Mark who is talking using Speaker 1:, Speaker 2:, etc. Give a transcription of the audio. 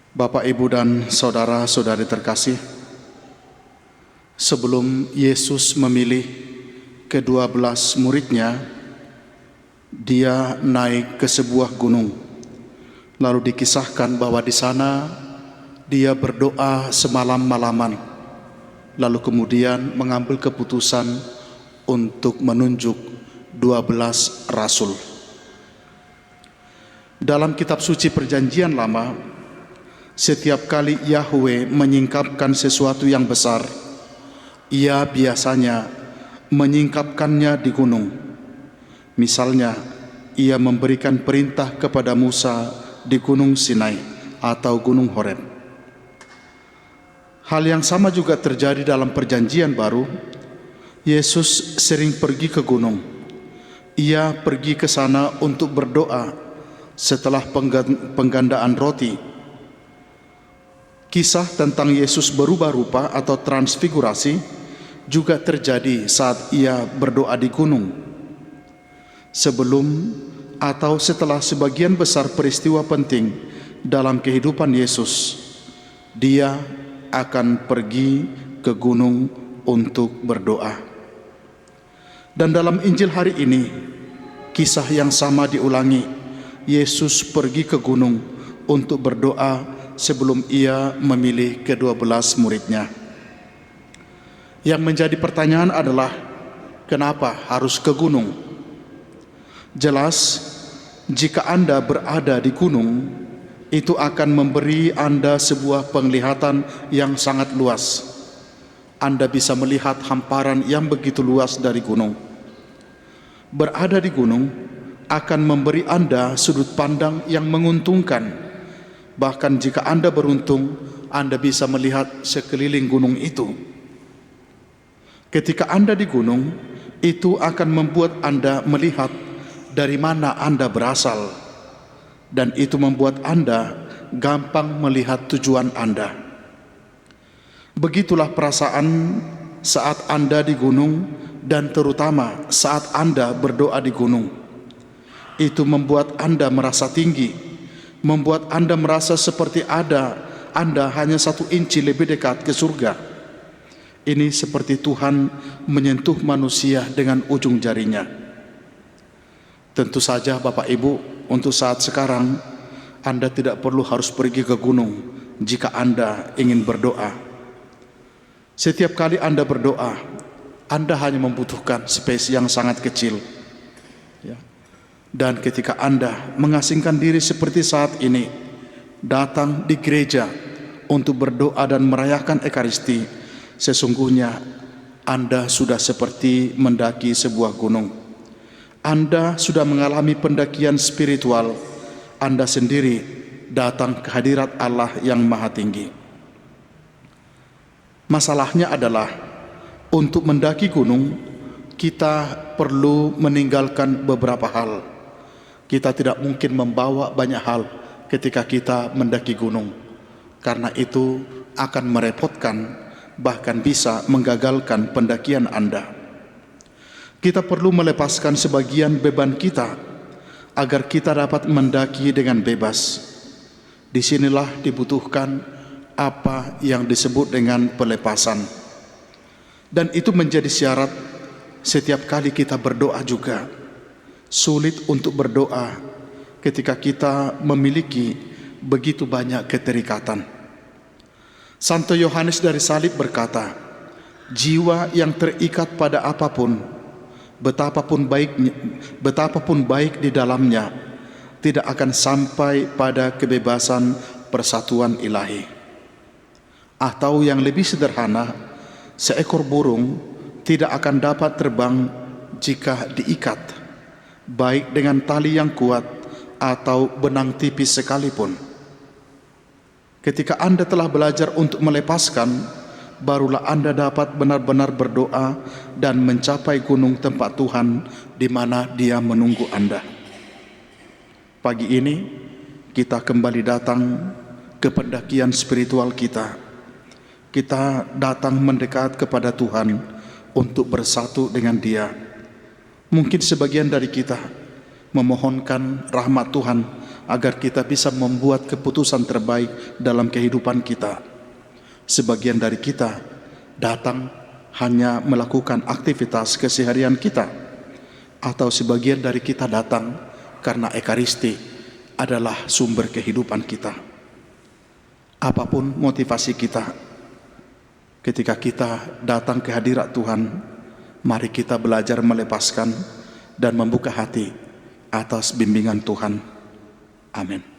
Speaker 1: Bapak, Ibu, dan saudara-saudari terkasih, sebelum Yesus memilih ke-12 muridnya, dia naik ke sebuah gunung. Lalu dikisahkan bahwa di sana dia berdoa semalam-malaman, lalu kemudian mengambil keputusan untuk menunjuk 12 rasul. Dalam kitab suci Perjanjian Lama, setiap kali Yahweh menyingkapkan sesuatu yang besar, Ia biasanya menyingkapkannya di gunung. Misalnya, Ia memberikan perintah kepada Musa di Gunung Sinai atau Gunung Horeb. Hal yang sama juga terjadi dalam Perjanjian Baru. Yesus sering pergi ke gunung. Ia pergi ke sana untuk berdoa setelah penggandaan roti. Kisah tentang Yesus berubah rupa atau transfigurasi juga terjadi saat ia berdoa di gunung. Sebelum atau setelah sebagian besar peristiwa penting dalam kehidupan Yesus, dia akan pergi ke gunung untuk berdoa. Dan dalam Injil hari ini, kisah yang sama diulangi. Yesus pergi ke gunung untuk berdoa sebelum ia memilih ke-12 muridnya. Yang menjadi pertanyaan adalah, kenapa harus ke gunung? Jelas, jika Anda berada di gunung, itu akan memberi Anda sebuah penglihatan yang sangat luas. Anda bisa melihat hamparan yang begitu luas dari gunung. Berada di gunung akan memberi Anda sudut pandang yang menguntungkan. Bahkan jika Anda beruntung, Anda bisa melihat sekeliling gunung itu. Ketika Anda di gunung, itu akan membuat Anda melihat dari mana Anda berasal, dan itu membuat Anda gampang melihat tujuan Anda. Begitulah perasaan saat Anda di gunung, dan terutama saat Anda berdoa di gunung. Itu membuat Anda merasa tinggi, membuat Anda merasa seperti Anda hanya 1 inci lebih dekat ke surga. Ini seperti Tuhan menyentuh manusia dengan ujung jarinya. Tentu saja Bapak Ibu, untuk saat sekarang Anda tidak perlu harus pergi ke gunung jika Anda ingin berdoa. Setiap kali Anda berdoa, Anda hanya membutuhkan space yang sangat kecil. Dan ketika Anda mengasingkan diri seperti saat ini, datang di gereja untuk berdoa dan merayakan Ekaristi, sesungguhnya Anda sudah seperti mendaki sebuah gunung. Anda sudah mengalami pendakian spiritual. Anda sendiri datang ke hadirat Allah yang Maha Tinggi. Masalahnya adalah, untuk mendaki gunung, kita perlu meninggalkan beberapa hal. Kita tidak mungkin membawa banyak hal ketika kita mendaki gunung, karena itu akan merepotkan, bahkan bisa menggagalkan pendakian Anda. Kita perlu melepaskan sebagian beban kita agar kita dapat mendaki dengan bebas. Disinilah dibutuhkan apa yang disebut dengan pelepasan, dan itu menjadi syarat setiap kali kita berdoa juga. Sulit untuk berdoa ketika kita memiliki begitu banyak keterikatan. Santo Yohanes dari Salib berkata, jiwa yang terikat pada apapun, betapapun baik di dalamnya, tidak akan sampai pada kebebasan persatuan ilahi. Atau yang lebih sederhana, seekor burung tidak akan dapat terbang jika diikat, baik dengan tali yang kuat atau benang tipis sekalipun. Ketika Anda telah belajar untuk melepaskan, barulah Anda dapat benar-benar berdoa dan mencapai gunung tempat Tuhan di mana Dia menunggu Anda. Pagi ini kita kembali datang ke pendakian spiritual kita. Kita datang mendekat kepada Tuhan untuk bersatu dengan Dia. Mungkin sebagian dari kita memohonkan rahmat Tuhan agar kita bisa membuat keputusan terbaik dalam kehidupan kita. Sebagian dari kita datang hanya melakukan aktivitas keseharian kita, atau sebagian dari kita datang karena Ekaristi adalah sumber kehidupan kita. Apapun motivasi kita, ketika kita datang ke hadirat Tuhan, mari kita belajar melepaskan dan membuka hati atas bimbingan Tuhan. Amin.